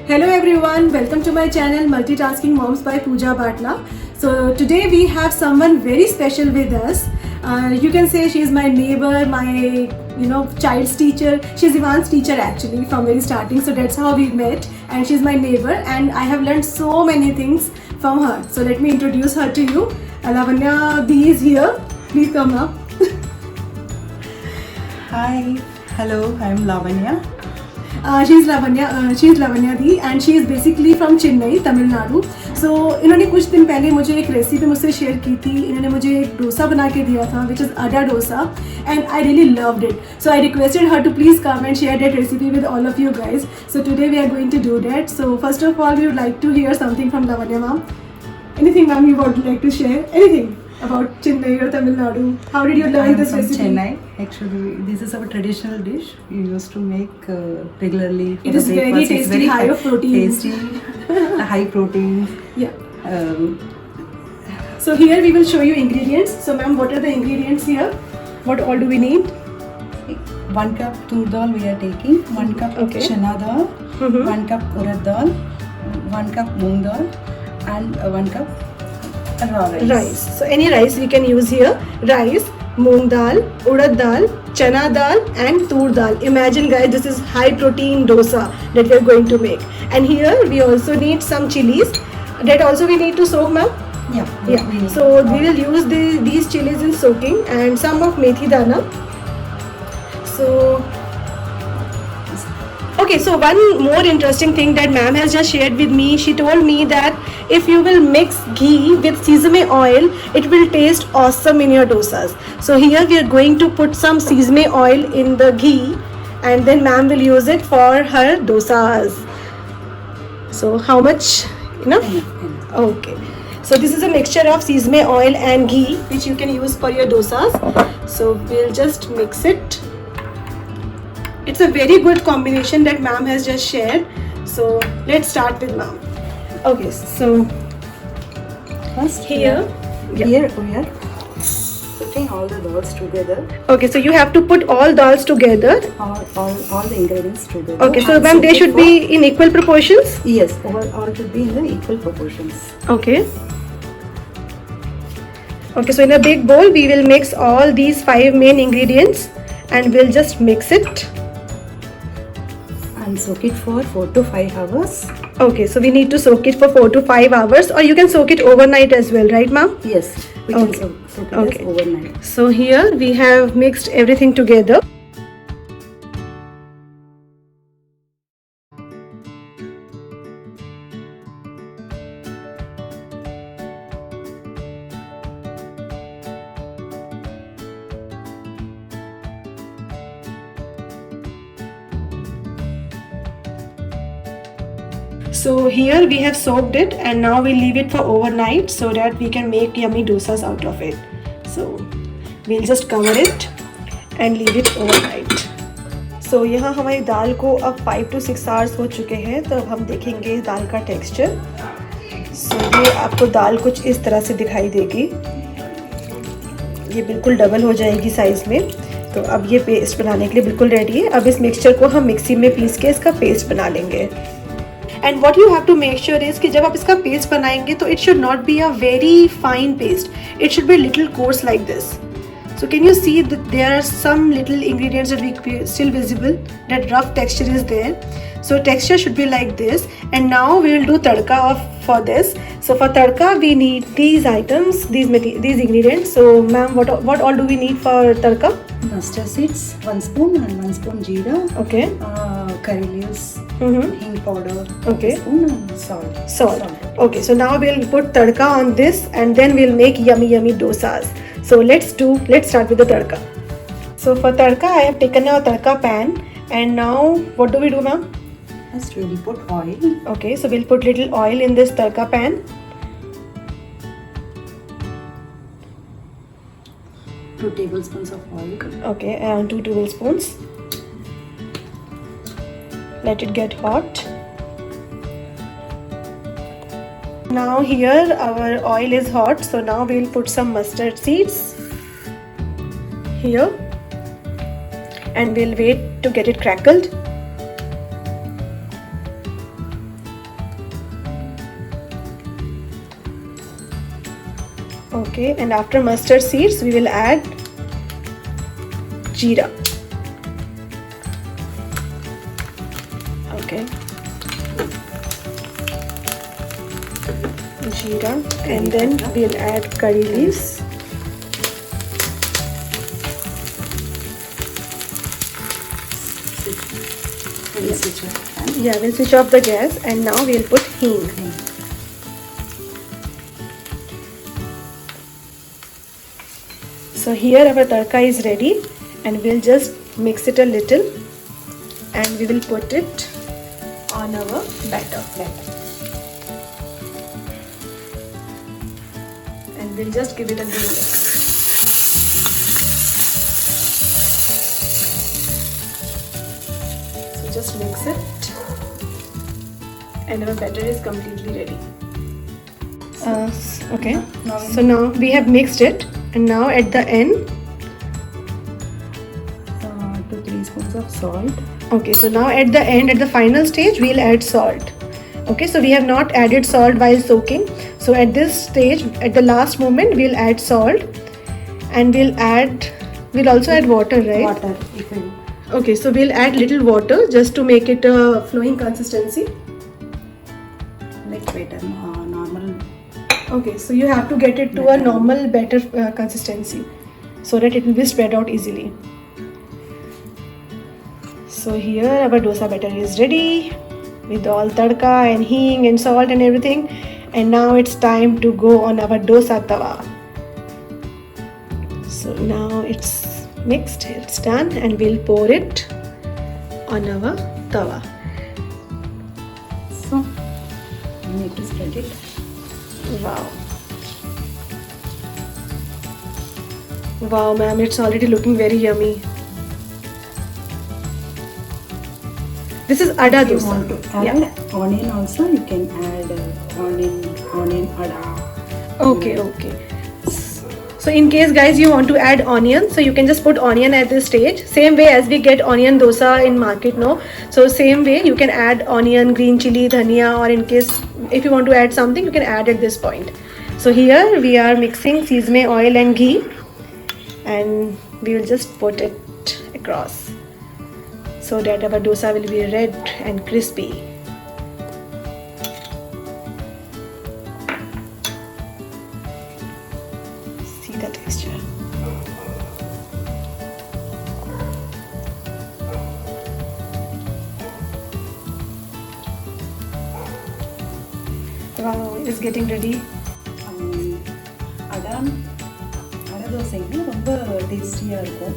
Hello everyone, welcome to my channel Multitasking Moms by Pooja Batla. So today we have someone very special with us. You can say she is my neighbor, my child's teacher. She's Ivan's teacher actually from very starting. So that's how we met, and she's my neighbor, and I have learned so many things from her. So let me introduce her to you. Lavanya D is here. Please come up. Hi, hello, I'm Lavanya. She's Lavanya the and she is basically from Chennai, Tamil Nadu. So इन्होंने कुछ दिन पहले मुझे एक recipe मुझसे share की थी. इन्होंने मुझे एक डोसा बना के दिया था which is Ada dosa, and I really loved it. So I requested her to please come and share that recipe with all of you guys. So today we are going to do that. So first of all we would like to hear something from Lavanya ma'am. Anything ma'am you would like to share? Anything about Chennai or Tamil Nadu? How did you learn this recipe? Chennai. Actually, this is our traditional dish. We used to make regularly. It is very tasty, it's very high of protein. Tasty, high protein. Yeah. So here we will show you ingredients. So ma'am, what are the ingredients here? What all do we need? 1 cup tur dal we are taking. 1 cup chana dal. 1 cup urad dal. 1 cup moong dal, and 1 cup raw rice. So any rice we can use here. Rice, moong dal, urad dal, chana dal and tur dal. Imagine guys, this is high protein dosa that we are going to make. And here we also need some chilies. That also we need to soak, ma'am? Yeah. So we will use these chilies in soaking, and some of methi dana. So one more interesting thing that ma'am has just shared with me. She told me that if you will mix ghee with sesame oil, it will taste awesome in your dosas. So here we are going to put some sesame oil in the ghee, and then ma'am will use it for her dosas. So how much? Enough? Okay. So this is a mixture of sesame oil and ghee which you can use for your dosas. So we'll just mix it. It's a very good combination that ma'am has just shared. So let's start with ma'am. Okay, so First here we are putting all the dals together. Okay, so you have to put all dals together. All the ingredients together. Okay, so ma'am, they should be in equal proportions. Yes, all should be in the equal proportions. Okay. Okay, so in a big bowl we will mix all these 5 main ingredients, and we'll just mix it. And soak it for 4 to 5 hours. Okay, so we need to soak it for 4 to 5 hours, or you can soak it overnight as well, right ma'am? Yes, we can soak it as overnight. So here we have mixed everything together. So here we have soaked it, and now we leave it for overnight so that we can make yummy dosas out of it. So we'll just cover it and leave it overnight. So यहाँ हमारी दाल को अब 5 to 6 hours हो चुके हैं. तो अब हम देखेंगे इस दाल का टेक्सचर. So ये आपको दाल कुछ इस तरह से दिखाई देगी. ये बिल्कुल डबल हो जाएगी साइज में. तो अब ये पेस्ट बनाने के लिए बिल्कुल रेडी है. अब इस मिक्सचर को हम मिक्सी में पीस के इसका पेस्ट बना लेंगे. And what you have to make sure is कि जब आप इसका पेस्ट बनाएंगे तो it should not be a very fine paste. It should be little coarse like this. So can you see that there are some little ingredients that we still visible? That rough texture is there. So texture should be like this. And now we will do tadka for this. So for tadka we need these items, these ingredients. So ma'am, what all do we need for tadka? Mustard seeds, 1 spoon, and 1 spoon jeera. Okay. Curry leaves, hing powder. Okay. 1 spoon, and salt. Okay, so now we'll put tadka on this, and then we'll make yummy dosas. So let's start with the tadka. So for tadka I have taken a tadka pan, and now what do we do, ma'am? First we'll put oil. Okay, so we'll put little oil in this tadka pan. 2 tablespoons of oil. Okay, and 2 tablespoons. Let it get hot. Now here our oil is hot, so now we'll put some mustard seeds here, and we'll wait to get it crackled. Okay, and after mustard seeds, we will add jeera. Okay. Jeera, and then we'll add curry leaves. Yeah, we'll switch off the gas, and now we'll put hing. So here our tadka is ready, and we'll just mix it a little, and we will put it on our batter. And we'll just give it a good mix. So just mix it, and our batter is completely ready. Okay, so now we have mixed it, and now at the end 2-3 spoons of salt. Okay, so now at the end, at the final stage, we'll add salt. Okay, so we have not added salt while soaking. So at this stage, at the last moment, we'll add salt, and we'll also add water, right? Water, if you Okay, so we'll add little water just to make it a flowing consistency. like better, normal. Okay, so you have to get it to a normal batter consistency so that it will be spread out easily. So here our dosa batter is ready with all tadka and hing and salt and everything. And now it's time to go on our dosa tawa. So now it's mixed, it's done, and we'll pour it on our tawa. So you need to spread it. Wow. Wow, ma'am, it's already looking very yummy. This is ada If you dosa. want to add onion also, you can add onion ada. Okay. So in case guys you want to add onion, so you can just put onion at this stage. Same way as we get onion dosa in market, no? So same way you can add onion, green chili, dhania, or in case if you want to add something, you can add at this point. So here we are mixing sesame oil and ghee, and we will just put it across so that our dosa will be red and crispy. See the texture. Wow, it's getting ready. அடை தோசைங்க ரொம்ப டேஸ்டியாக இருக்கும்.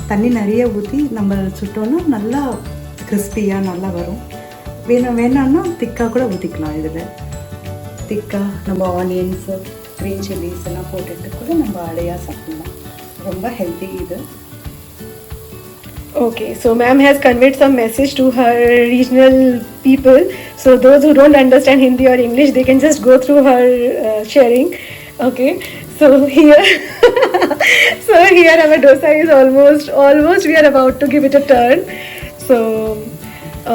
தண்ணி நிறைய ஊற்றி நம்ம சுட்டோன்னா நல்லா கிறிஸ்பியாக நல்லா வரும். வேணான்னா திக்காக கூட ஊற்றிக்கலாம். இதில் திக்காக நம்ம ஆனியன்ஸ், க்ரீன் சில்லிஸ் எல்லாம் போட்டுட்டு கூட நம்ம அடையாக சாப்பிடலாம். ரொம்ப ஹெல்த்தி இது. Okay, so ma'am has conveyed some message to her regional people. So those who don't understand Hindi or English, they can just go through her sharing. Okay, so here, so here our dosa is almost we are about to give it a turn. So,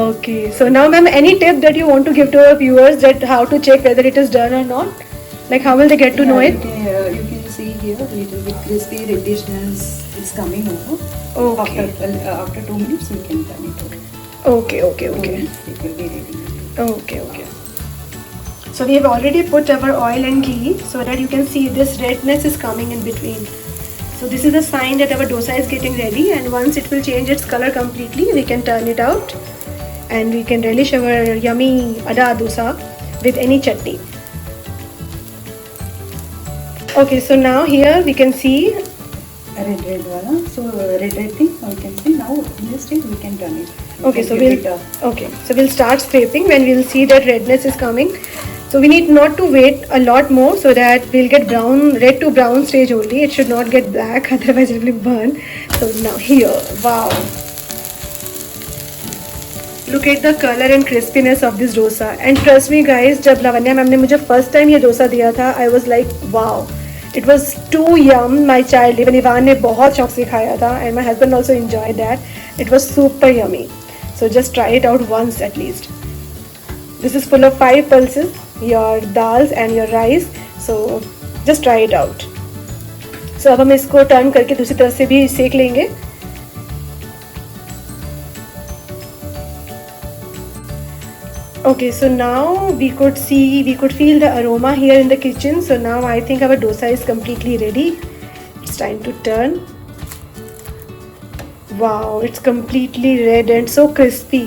okay, so now ma'am, any tip that you want to give to our viewers that how to check whether it is done or not? Like how will they get to know it? You can see here a little bit crispy reddishness is coming over. Okay. After 2 minutes we can turn it over. Okay. It will be ready. Okay. So we have already put our oil and ghee so that you can see this redness is coming in between. So this is a sign that our dosa is getting ready, and once it will change its color completely, we can turn it out and we can relish our yummy ada dosa with any chutney. Okay, so now here we can see Red wala. So red thing we can see. Now in this stage we can turn it. Okay, so we'll start scraping when we'll see that redness is coming. So we need not to wait a lot more so that we'll get red to brown stage only. It should not get black, otherwise it will burn. So now here, wow. Look at the color and crispiness of this dosa. And trust me guys, जब Lavanya ma'am ने मुझे first time ये dosa दिया था, I was like, wow. It was too yum. My child, even Ivan ने बहुत शौक से खाया था, and my husband also enjoyed that. It was super yummy. So just try it out once at least. This is full of 5 pulses, your dals and your rice. So just try it out. So अब हम इसको turn करके दूसरी तरफ से भी सेक लेंगे. Okay, so now we could feel the aroma here in the kitchen. So now I think our dosa is completely ready. It's time to turn. Wow, it's completely red and so crispy.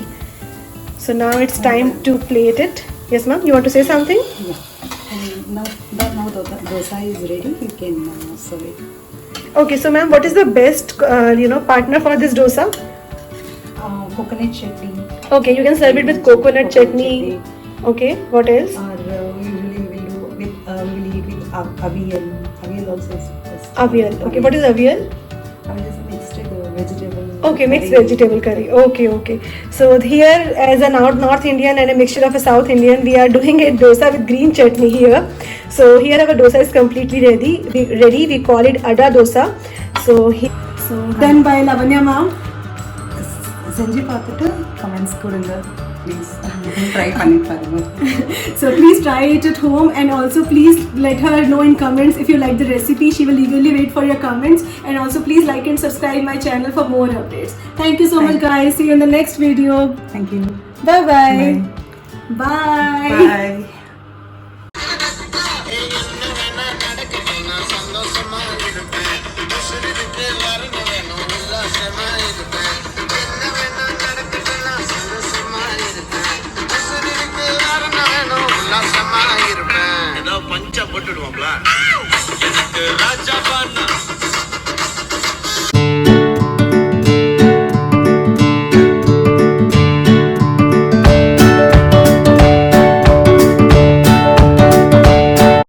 So now it's time to plate it. Yes, ma'am, you want to say something? Yeah. And now the dosa is ready. You can serve it. Okay, so ma'am, what is the best partner for this dosa? Coconut chutney. Okay, you can serve it with coconut chutney. Okay, what else? Or usually we'll do with we'll eat with avial. Avial also is best. Avial. Okay, what is avial? Avial is a mixed vegetable. Okay, mixed curry. vegetable curry. Okay. So here, as a North Indian and a mixture of a South Indian, we are doing a dosa with green chutney here. So here our dosa is completely ready. We call it Ada dosa. So done by Lavanya ma'am. செஞ்சு பார்த்துட்டு comments கொடுங்க please. Try பண்ணி பாருங்க. So please try it at home and also please let her know in comments if you like the recipe. She will eagerly wait for your comments, and also please like and subscribe my channel for more updates. Thank you so much guys. See you in the next video. Thank you. Bye. Bye. Bye. பஞ்சா போட்டுடுவாங்களா எனக்கு ராஜா பானா